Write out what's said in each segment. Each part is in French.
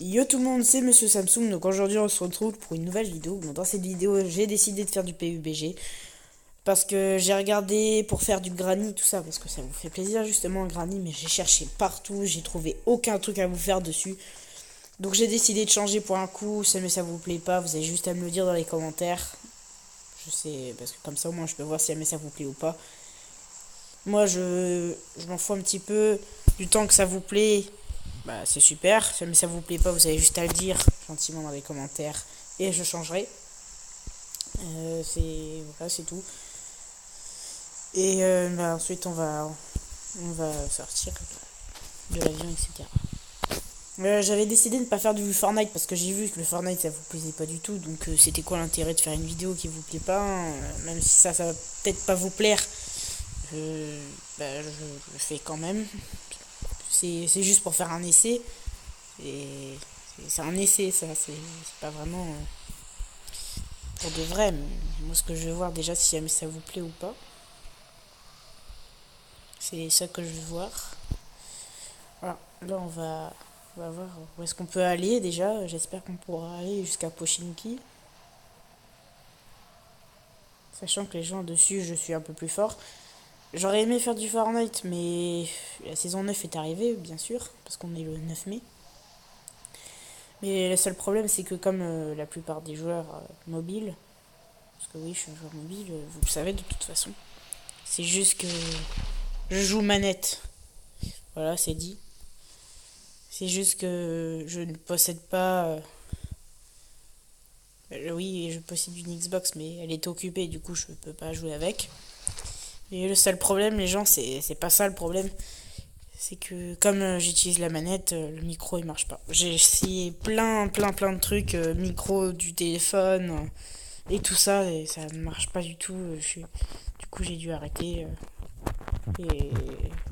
Yo tout le monde, c'est Monsieur Samsung, donc aujourd'hui on se retrouve pour une nouvelle vidéo. Bon, dans cette vidéo j'ai décidé de faire du PUBG parce que j'ai regardé pour faire du granny, tout ça, parce que ça vous fait plaisir justement un granny, mais j'ai cherché partout, j'ai trouvé aucun truc à vous faire dessus. Donc j'ai décidé de changer pour un coup, si jamais ça vous plaît pas, vous avez juste à me le dire dans les commentaires. Je sais, parce que comme ça au moins je peux voir si jamais ça vous plaît ou pas. Moi je m'en fous un petit peu du temps que ça vous plaît. Bah c'est super, si jamais ça vous plaît pas, vous avez juste à le dire gentiment dans les commentaires et je changerai. Voilà, c'est tout. Et bah, ensuite on va sortir de l'avion, etc. J'avais décidé de ne pas faire du Fortnite parce que j'ai vu que le Fortnite ça vous plaisait pas du tout, donc c'était quoi l'intérêt de faire une vidéo qui vous plaît pas, hein, même si ça va peut-être pas vous plaire, je, je le fais quand même. C'est juste pour faire un essai. Et c'est un essai, ça, c'est pas vraiment pour de vrai. Mais moi, ce que je veux voir déjà, si jamais ça vous plaît ou pas, c'est ça que je veux voir. Voilà, là, on va voir où est-ce qu'on peut aller déjà. J'espère qu'on pourra aller jusqu'à Pochinki. Sachant que les gens dessus, je suis un peu plus fort. J'aurais aimé faire du Fortnite, mais la saison 9 est arrivée, bien sûr, parce qu'on est le 9 mai. Mais le seul problème, c'est que comme la plupart des joueurs mobiles, parce que oui, je suis un joueur mobile, vous le savez de toute façon. C'est juste que je joue manette. Voilà, c'est dit. C'est juste que je ne possède pas. Oui, je possède une Xbox, mais elle est occupée, du coup, je peux pas jouer avec. Et le seul problème, les gens, c'est pas ça le problème. C'est que comme j'utilise la manette, le micro il marche pas. J'ai essayé plein de trucs, micro du téléphone et tout ça, et ça ne marche pas du tout. Du coup, j'ai dû arrêter. Et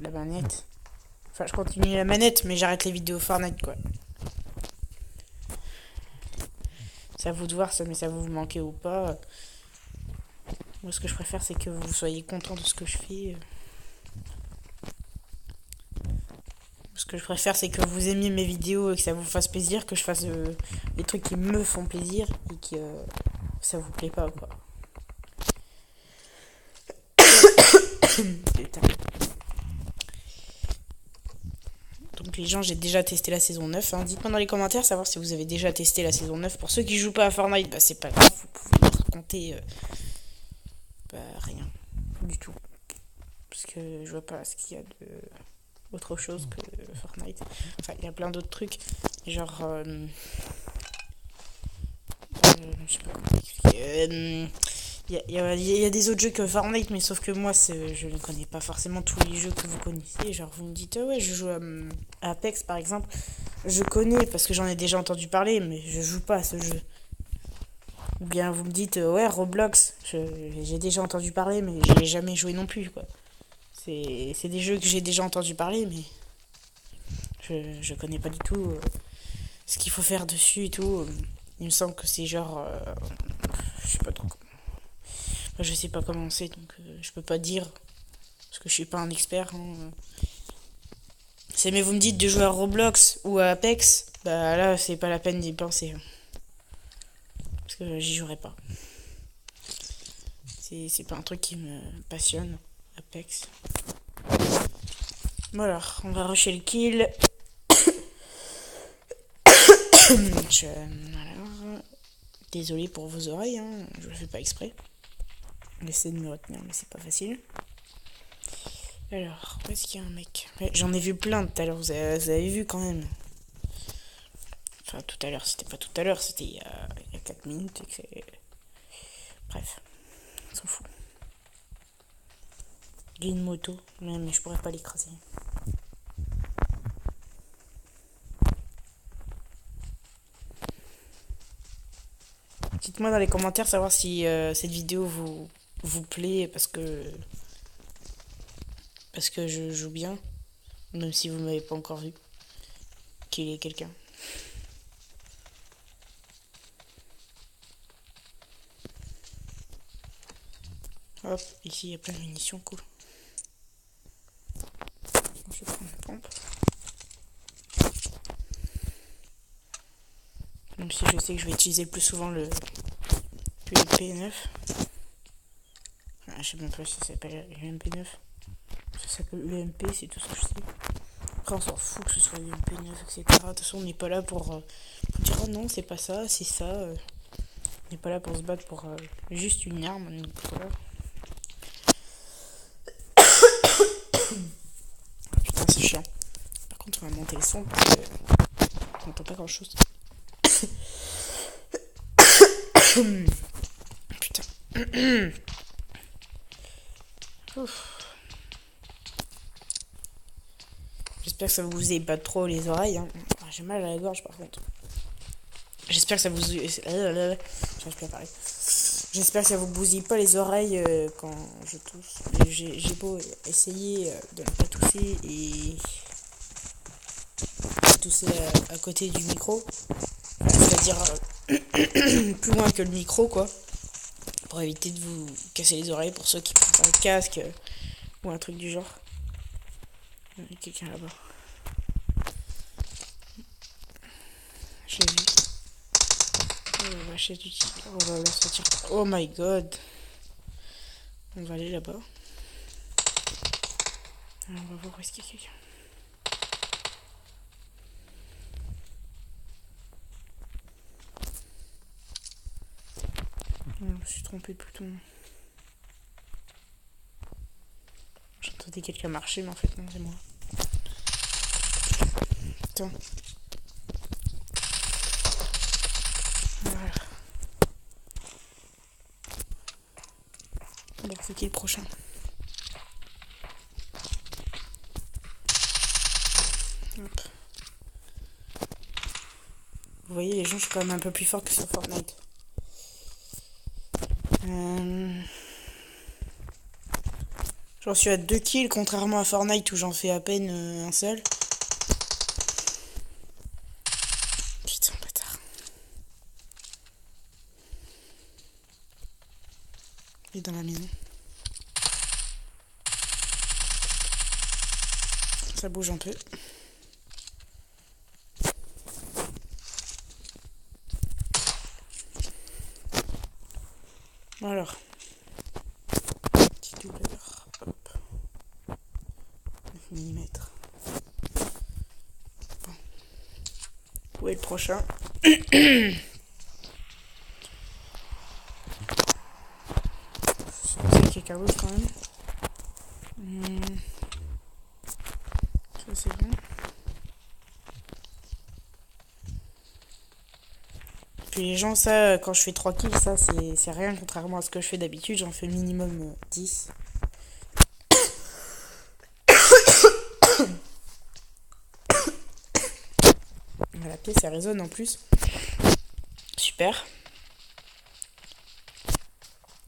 la manette. Enfin, je continue la manette, mais j'arrête les vidéos Fortnite, quoi. C'est à vous de voir ça, mais ça vous manquer ou pas. Moi, ce que je préfère, c'est que vous soyez content de ce que je fais. Ce que je préfère, c'est que vous aimiez mes vidéos et que ça vous fasse plaisir, que je fasse des trucs qui me font plaisir et que ça vous plaît pas, quoi. Putain. Donc les gens, j'ai déjà testé la saison 9. Hein. Dites-moi dans les commentaires savoir si vous avez déjà testé la saison 9. Pour ceux qui jouent pas à Fortnite, bah c'est pas grave, vous pouvez raconter rien du tout. Parce que je vois pas ce qu'il y a de autre chose que Fortnite. Enfin, il y a plein d'autres trucs. Genre, je sais pas comment expliquer. Il y a des autres jeux que Fortnite, mais sauf que moi, je ne connais pas forcément tous les jeux que vous connaissez. Genre, vous me dites, ah ouais, je joue à Apex par exemple. Je connais parce que j'en ai déjà entendu parler, mais je joue pas à ce jeu. Ou bien vous me dites, ouais, Roblox, j'ai déjà entendu parler, mais j'y ai jamais joué non plus, quoi. C'est des jeux que j'ai déjà entendu parler, mais je connais pas du tout ce qu'il faut faire dessus et tout. Il me semble que c'est genre. Je sais pas trop. Enfin, je sais pas comment c'est, donc je peux pas dire. Parce que je suis pas un expert. Hein. Mais vous me dites de jouer à Roblox ou à Apex, bah là, c'est pas la peine d'y penser. Hein. Parce que j'y jouerai pas. C'est pas un truc qui me passionne, Apex. Bon alors, on va rusher le kill. Voilà. Désolé pour vos oreilles, hein. Je le fais pas exprès. J'essaie de me retenir, mais c'est pas facile. Alors, où est-ce qu'il y a un mec? Ouais, j'en ai vu plein tout à l'heure, vous avez vu quand même. Enfin, tout à l'heure, c'était pas tout à l'heure, c'était il y a 4 minutes. Bref, on s'en fout. Il y a une moto, mais je pourrais pas l'écraser. Dites-moi dans les commentaires savoir si cette vidéo vous plaît parce que je joue bien, même si vous m'avez pas encore vu qu'il y ait quelqu'un. Hop, ici il y a plein de munitions, cool. Je vais prendre une pompe. Même si je sais que je vais utiliser le plus souvent le UMP9. Je sais même pas si ça s'appelle UMP9. Ça s'appelle UMP, c'est tout ce que je sais. Après, on s'en fout que ce soit UMP9, etc. De toute façon, on n'est pas là pour dire oh non, c'est pas ça, c'est ça. On n'est pas là pour se battre pour juste une arme. Donc, voilà. Putain, c'est chiant. Par contre, on va monter le son parce que on n'entend pas grand chose. Putain. J'espère que ça vous ébate trop les oreilles. Hein. J'ai mal à la gorge par contre. J'espère que ça vous. J'arrive plus à parler. J'espère que ça vous bousille pas les oreilles quand je tousse. J'ai beau essayer de ne pas tousser et tousser à côté du micro. C'est-à-dire plus loin que le micro quoi. Pour éviter de vous casser les oreilles pour ceux qui prennent un casque ou un truc du genre. Il y a quelqu'un là-bas. J'ai vu. Oh ma chaise du tigre. Oh là là, ça tire. Oh my god. On va aller là-bas. On va voir où est-ce qu'il y a quelqu'un. Je me suis trompé de bouton. J'entendais quelqu'un marcher, mais en fait, non, c'est moi. Putain. Voilà. Bon, c'est qui le prochain? Hop. Vous voyez, les gens, je suis quand même un peu plus fort que sur Fortnite. J'en suis à 2 kills, contrairement à Fortnite où j'en fais à peine un seul. Putain, bâtard. Il est dans la maison. Ça bouge un peu. Alors. Petite douleur. Hop. 9 mm. Bon. Où est le prochain? C'est quelqu'un d'autre quand même. Ça c'est bon. Puis les gens, ça, quand je fais 3 kills, ça c'est rien contrairement à ce que je fais d'habitude. J'en fais minimum 10. La pièce elle résonne en plus. Super.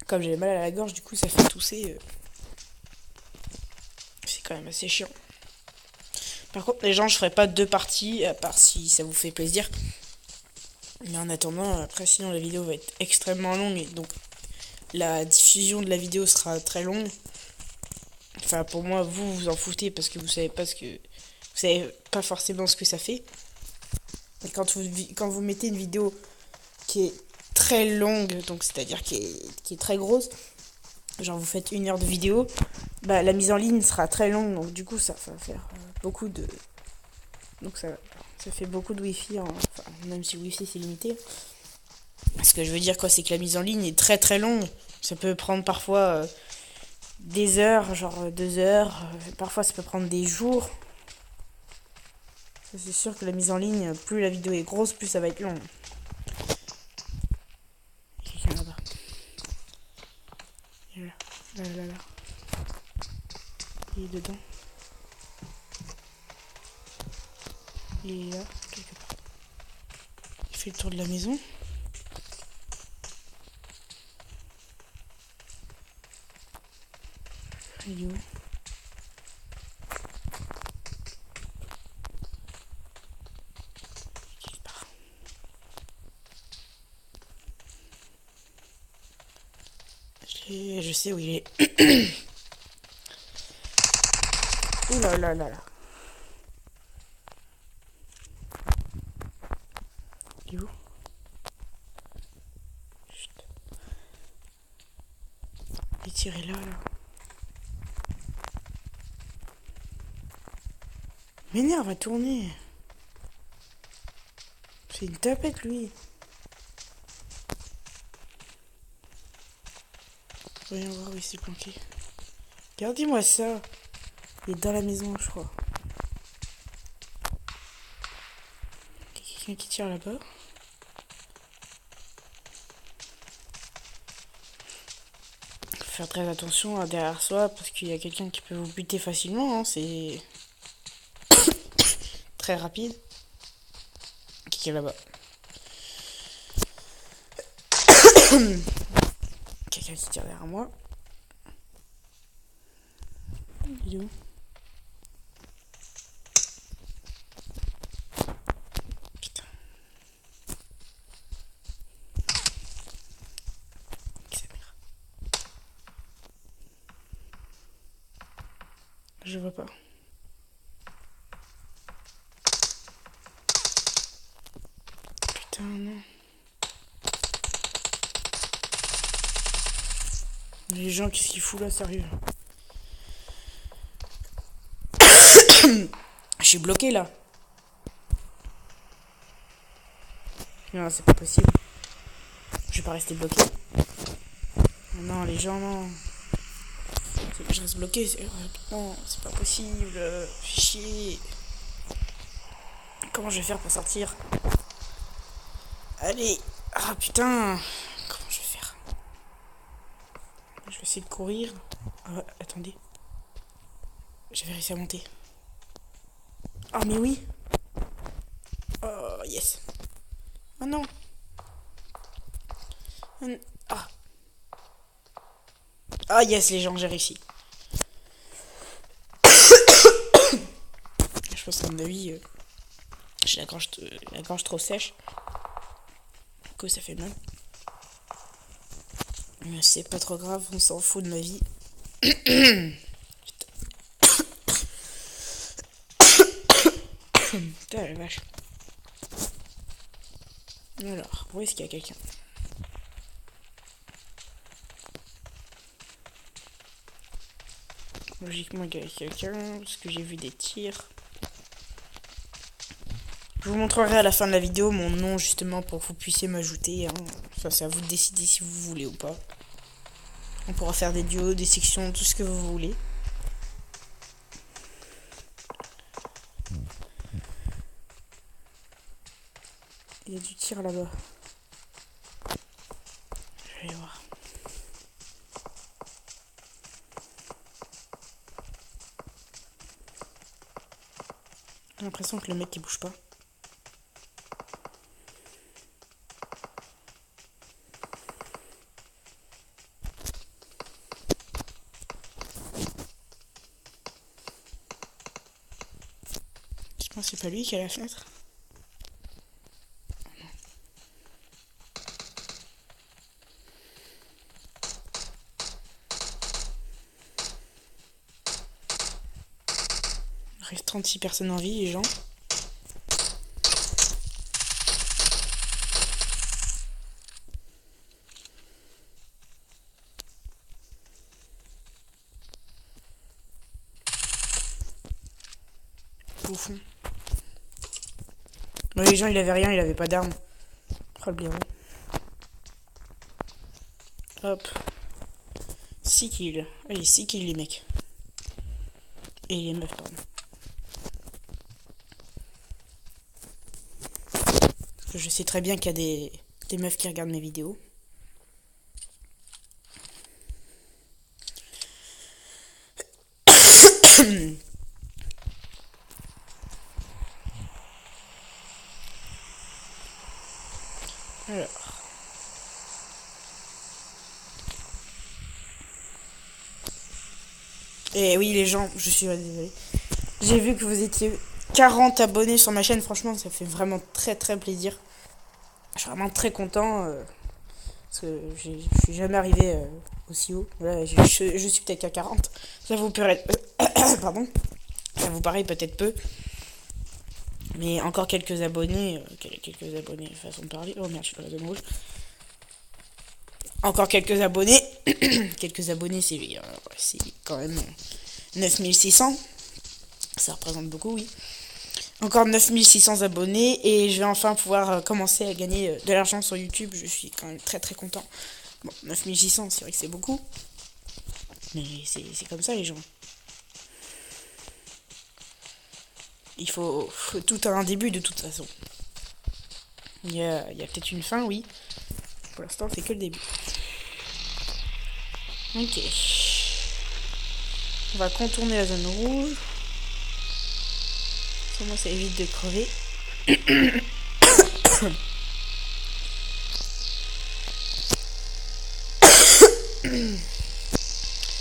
Comme j'ai mal à la gorge, du coup ça fait tousser. C'est quand même assez chiant. Par contre, les gens, je ferai pas 2 parties, à part si ça vous fait plaisir. Mais en attendant, après, sinon la vidéo va être extrêmement longue et donc la diffusion de la vidéo sera très longue. Enfin, pour moi, vous vous en foutez parce que vous savez pas forcément ce que ça fait. Et quand vous mettez une vidéo qui est très longue, donc c'est-à-dire qui est très grosse, genre vous faites 1 heure de vidéo, bah la mise en ligne sera très longue, donc du coup ça va faire beaucoup de... Donc ça fait beaucoup de wifi, enfin, même si le wifi c'est limité. Ce que je veux dire quoi, c'est que la mise en ligne est très très longue. Ça peut prendre parfois des heures, genre 2 heures, parfois ça peut prendre des jours. C'est sûr que la mise en ligne, plus la vidéo est grosse, plus ça va être long. Quelqu'un là-bas. Là. Il est dedans. Il est là, quelque part. Il fait le tour de la maison. Il est où? Je sais où il est. Ouh là là là là. Il est où? tirait là. M'énerve à tourner. C'est une tapette, lui. Voyons voir où il s'est planqué. Regardez-moi ça. Il est dans la maison, je crois. Il y a quelqu'un qui tire là-bas. Faut faire très attention derrière soi parce qu'il y a quelqu'un qui peut vous buter facilement. Hein. C'est très rapide. Qui est là-bas. Quelqu'un qui tire derrière moi. Il est où? Putain. Qui sa mère? Je vois pas. Putain, non. Les gens, qu'est-ce qu'ils foutent là, sérieux? Je suis bloqué là. Non, c'est pas possible. Je vais pas rester bloqué. Non, les gens, non. Je reste bloqué. Non, c'est pas possible. Fais chier. Comment je vais faire pour sortir? Allez. Ah putain. Comment je vais faire? Je vais essayer de courir. Ah, attendez. J'avais réussi à monter. Ah mais oui. Oh yes. Oh non. Ah. Ah yes les gens, j'ai réussi. Je pense qu'à mon avis, j'ai la gorge trop sèche. Du coup ça fait mal. Mais c'est pas trop grave, on s'en fout de ma vie. Putain la vache. Alors, où est-ce qu'il y a quelqu'un? Logiquement il y a quelqu'un, parce que j'ai vu des tirs. Je vous montrerai à la fin de la vidéo mon nom justement pour que vous puissiez m'ajouter. Hein. Ça c'est à vous de décider si vous voulez ou pas. On pourra faire des duos, des sections, tout ce que vous voulez. Il y a du tir là-bas. Je vais aller voir. J'ai l'impression que le mec il bouge pas. Je pense que c'est pas lui qui est à la fenêtre. Il reste 36 personnes en vie, les gens. Au fond. Bon, les gens, il avait rien, il avait pas d'armes. Oh le blaireau. Hop. 6 kills. Allez, 6 kills les mecs. Et les meufs, pardon. Parce que je sais très bien qu'il y a des meufs qui regardent mes vidéos. Alors. Et oui les gens, je suis désolée. J'ai vu que vous étiez 40 abonnés sur ma chaîne, franchement ça fait vraiment très très plaisir. Je suis vraiment très content parce que je suis jamais arrivé aussi haut. Voilà, je suis peut-être qu'à 40. Ça vous paraît pardon. Ça vous paraît peut-être peu. Mais encore quelques abonnés, façon de parler. Oh merde, je suis dans la zone rouge. Encore quelques abonnés. Quelques abonnés, c'est quand même 9600. Ça représente beaucoup, oui. Encore 9600 abonnés et je vais enfin pouvoir commencer à gagner de l'argent sur YouTube. Je suis quand même très très content. Bon, 9600, c'est vrai que c'est beaucoup. Mais c'est comme ça les gens. Faut tout a un début de toute façon. Il y a peut-être une fin, oui. Pour l'instant, c'est que le début. Ok. On va contourner la zone rouge. Moi, ça évite de crever.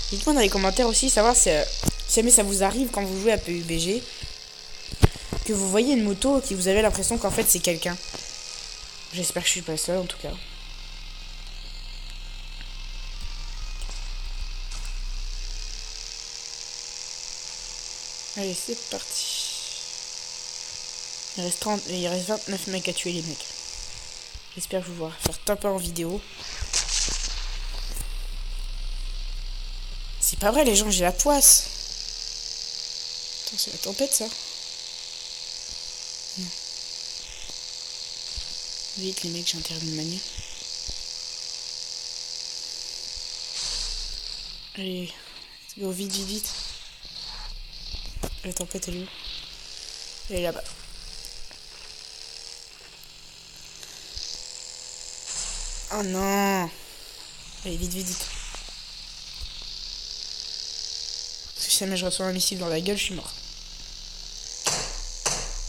Dites-moi dans les commentaires aussi, savoir si jamais ça vous arrive quand vous jouez à PUBG, que vous voyez une moto et que vous avez l'impression qu'en fait c'est quelqu'un. J'espère que je suis pas seule en tout cas. Allez, c'est parti. Il reste 29 mecs à tuer les mecs. J'espère que vous voir faire top 1 en vidéo. C'est pas vrai les gens, j'ai la poisse. Attends, c'est la tempête ça. Non. Vite les mecs, j'ai intérêt de manier. Allez, let's go, vite, vite, vite. La tempête elle est où? Elle est là-bas. Oh non. Allez, vite, vite, vite. Si jamais je reçois un missile dans la gueule, je suis mort.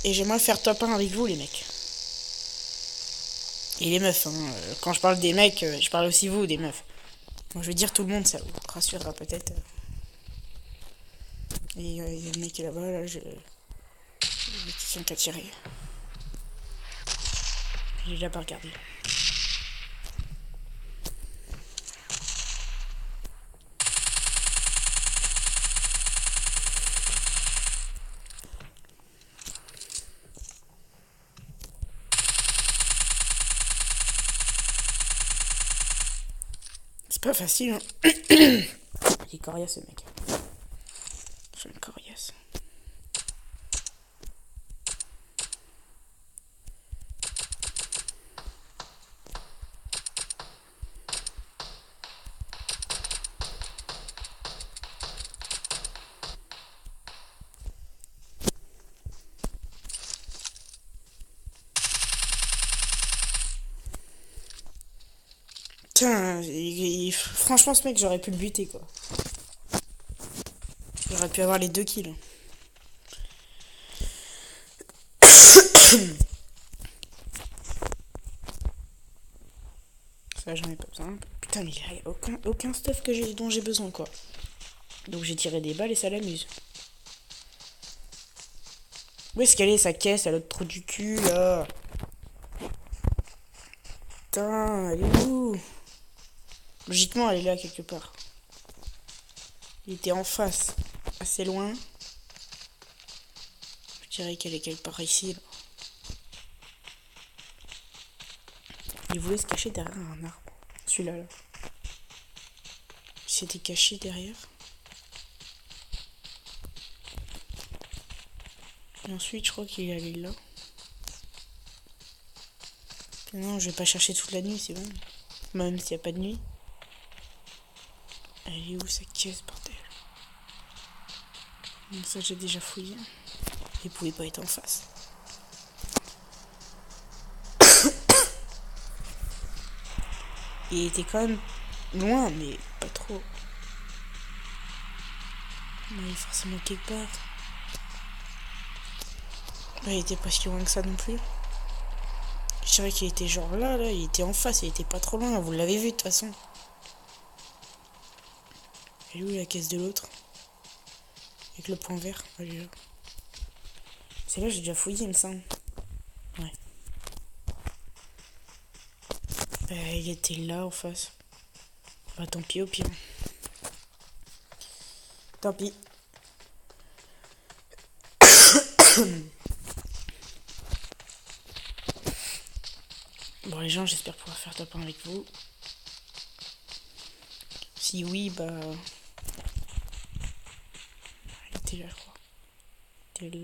Et j'aimerais faire top 1 avec vous, les mecs. Et les meufs, hein. Quand je parle des mecs, je parle aussi vous, des meufs. Bon, je veux dire tout le monde, ça vous rassurera peut-être. Et il y a le mec qui est là-bas, là, je... Il tient qu'à tirer. J'ai déjà pas regardé. C'est pas facile, hein. Il est coriace, ce mec. Je le coriace. Putain, franchement, ce mec, j'aurais pu le buter, quoi. J'aurais pu avoir les 2 kills. Ça, j'en ai pas besoin. Putain, mais il n'y a aucun stuff dont j'ai besoin, quoi. Donc j'ai tiré des balles et ça l'amuse. Où est-ce qu'elle est, sa caisse, à l'autre trou du cul, là? Putain, elle est où? Logiquement, elle est là, quelque part. Il était en face, assez loin. Je dirais qu'elle est quelque part ici, là. Il voulait se cacher derrière un arbre. Celui-là, là. Il s'était caché derrière. Et ensuite, je crois qu'il est allé là. Non, je vais pas chercher toute la nuit, c'est bon. Même s'il n'y a pas de nuit. Elle est où sa caisse, bordel? Bon, ça, j'ai déjà fouillé. Il pouvait pas être en face. Il était quand même loin, mais pas trop. Il est forcément quelque part. Ouais, il était pas si loin que ça non plus. Je dirais qu'il était genre là, il était en face, il était pas trop loin, vous l'avez vu de toute façon. Elle est où la caisse de l'autre? Avec le point vert, elle est là. C'est là, j'ai déjà fouillé, il me semble. Ouais. Il était là en face. Bah tant pis au pire. Tant pis. Bon les gens, j'espère pouvoir faire top 1 avec vous. Si oui, bah... Il était là, je crois. Il était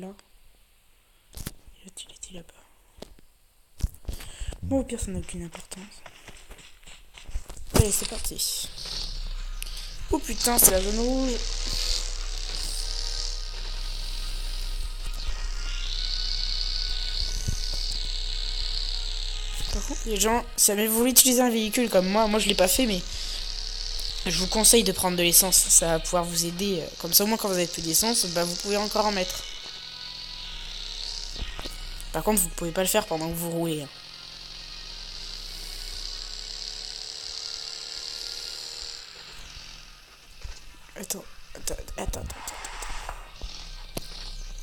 là. Il était là-bas. Bon, au pire, ça n'a aucune importance. Allez, c'est parti. Oh putain, c'est la zone rouge. Par contre, les gens, si jamais vous voulez utiliser un véhicule comme moi je l'ai pas fait, mais je vous conseille de prendre de l'essence. Ça va pouvoir vous aider. Comme ça, au moins, quand vous avez plus d'essence, bah, vous pouvez encore en mettre. Par contre, vous pouvez pas le faire pendant que vous roulez. Hein. Attends.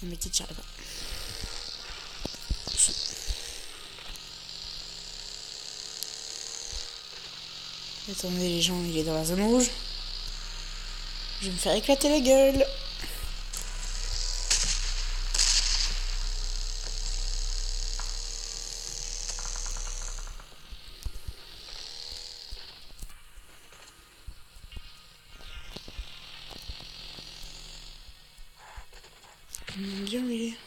Le mec qui tire là-bas. Attendez, les gens, il est dans la zone rouge. Je vais me faire éclater la gueule. Bien, oui.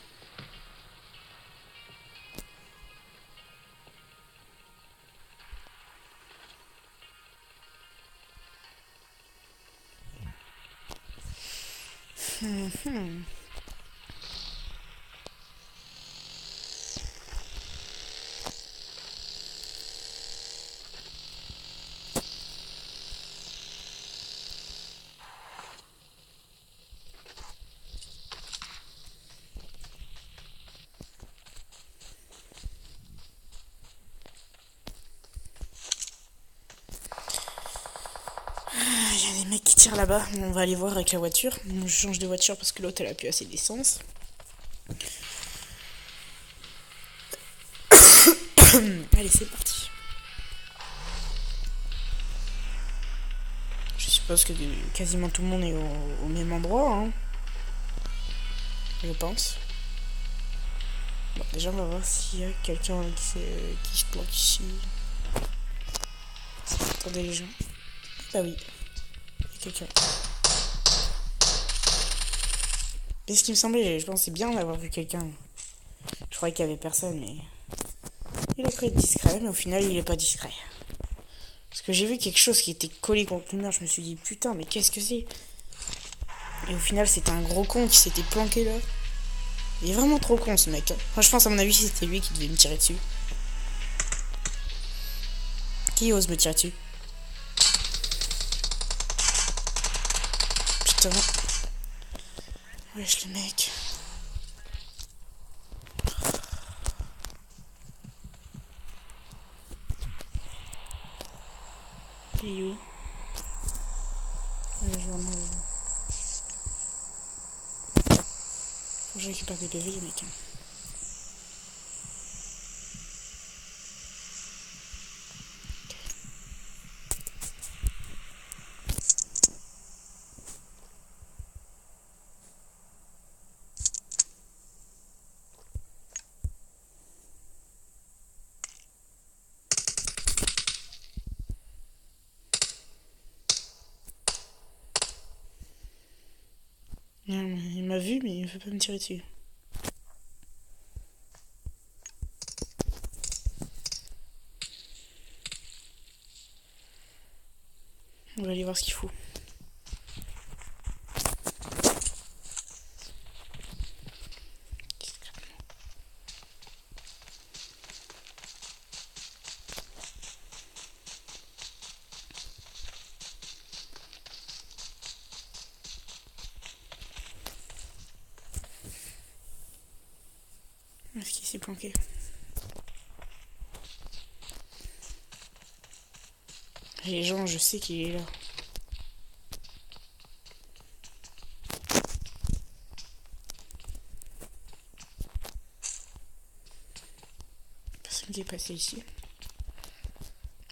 Il y a des mecs qui tirent là-bas. On va aller voir avec la voiture. Je change de voiture parce que l'autre elle a plus assez d'essence. Allez, c'est parti. Je suppose que quasiment tout le monde est au même endroit. Hein. Je pense. Bon, déjà, on va voir s'il y a quelqu'un qui se planque ici. Attendez, les gens. Bah oui. Il y a quelqu'un. Mais ce qui me semblait, je pensais bien d'avoir vu quelqu'un. Je croyais qu'il y avait personne, mais... Il a cru être discret, mais au final, il est pas discret. Parce que j'ai vu quelque chose qui était collé contre le mur, je me suis dit, putain, mais qu'est-ce que c'est? Et au final, c'était un gros con qui s'était planqué là. Il est vraiment trop con, ce mec. Moi, je pense, à mon avis, c'était lui qui devait me tirer dessus. Qui ose me tirer dessus? Putain. Wesh, le mec. Il est où? Faut que je récupère des PV, mec. Il m'a vu, mais il veut pas me tirer dessus. On va aller voir ce qu'il faut. Est-ce qu'il s'est planqué? Les gens, je sais qu'il est là. Personne qui est passé ici.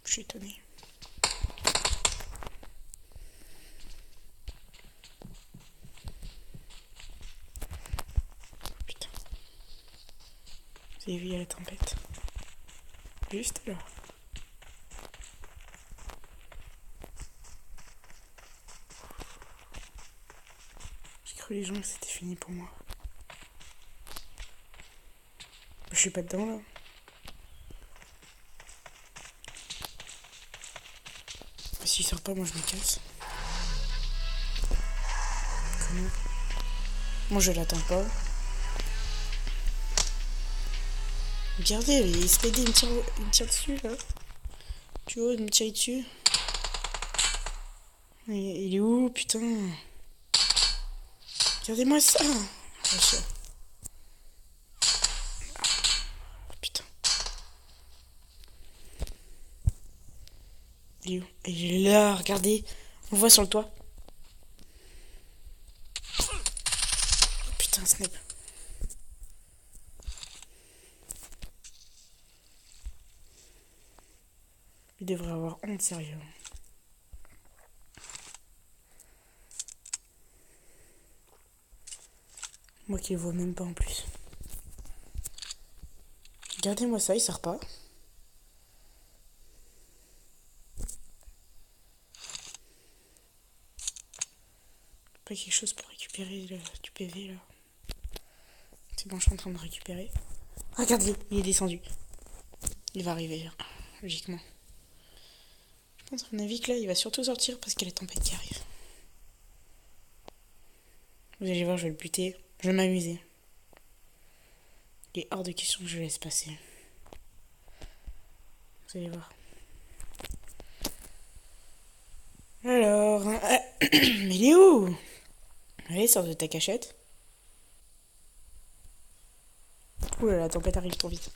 Je suis étonnée. Putain. Vous avez vu, il y a la tempête. Juste là. cru les gens que c'était fini pour moi. Je suis pas dedans là. S'il sort pas, moi je me casse. Comment? Moi je l'attends pas. Regardez, les SPD il me tire dessus là. Tu vois, il me tire dessus. Il est où, putain? Regardez-moi ça. Putain. Il est où? Il est là, regardez. On le voit sur le toit. Putain, Snap. Il devrait avoir honte, sérieux. Moi qui le vois même pas en plus. Regardez-moi ça, il sort pas. Pas quelque chose pour récupérer du PV là. C'est bon, je suis en train de récupérer. Regardez, il est descendu. Il va arriver là, logiquement. Je pense à mon avis que là, il va surtout sortir parce qu'il y a la tempête qui arrive. Vous allez voir, je vais le buter. Je vais m'amuser. Il est hors de question que je le laisse passer. Vous allez voir. Alors... mais il est où? Allez, sors de ta cachette. Ouh là, la tempête arrive trop vite.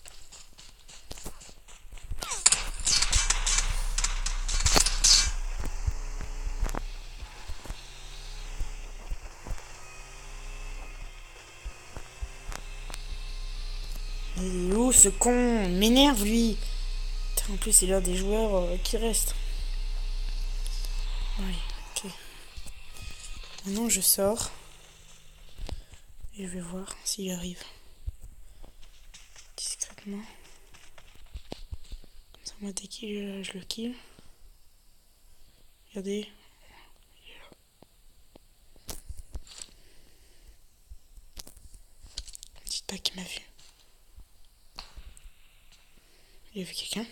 Il est où ce con? Il m'énerve lui. Putain, en plus, c'est l'un des joueurs qui reste. Oui, ok. Maintenant, je sors. Et je vais voir s'il arrive. Discrètement. Comme ça, moi, dès qu'il est là, je le kill. Regardez. Il est là. Dites pas qu'il m'a vu. Il a vu quelqu'un.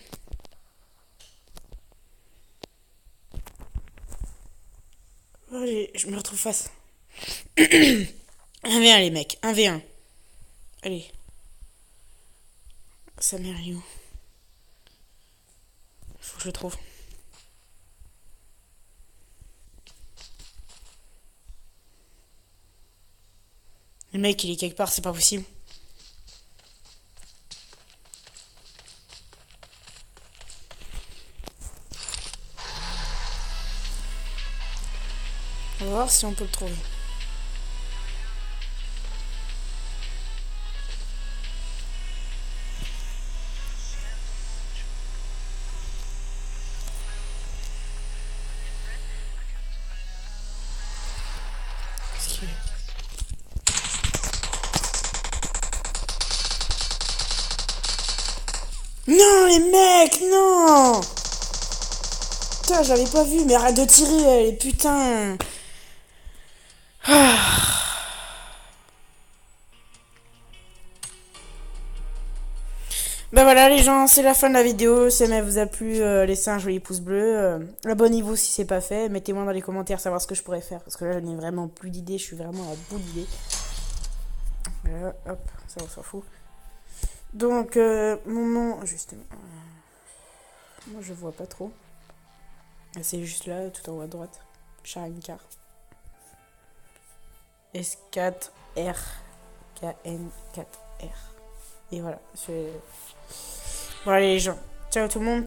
Oh, allez, je me retrouve face. 1v1 les mecs, 1v1. Allez. Sa mère est où? Faut que je le trouve. Le mec il est quelque part, c'est pas possible. On va voir si on peut le trouver. Non les mecs, non! Putain, j'avais pas vu, mais arrête de tirer, les putains! Ben voilà les gens, c'est la fin de la vidéo. Si elle vous a plu, laissez un joli pouce bleu. Abonnez-vous si c'est pas fait. Mettez-moi dans les commentaires savoir ce que je pourrais faire. Parce que là, je n'ai vraiment plus d'idées. Je suis vraiment à bout d'idées. Voilà, hop, ça on s'en fout. Donc, mon nom, justement. Moi, je vois pas trop. C'est juste là, tout en haut à droite. Shankar. S4R. KN4R. Et voilà. Voilà les gens. Ciao tout le monde.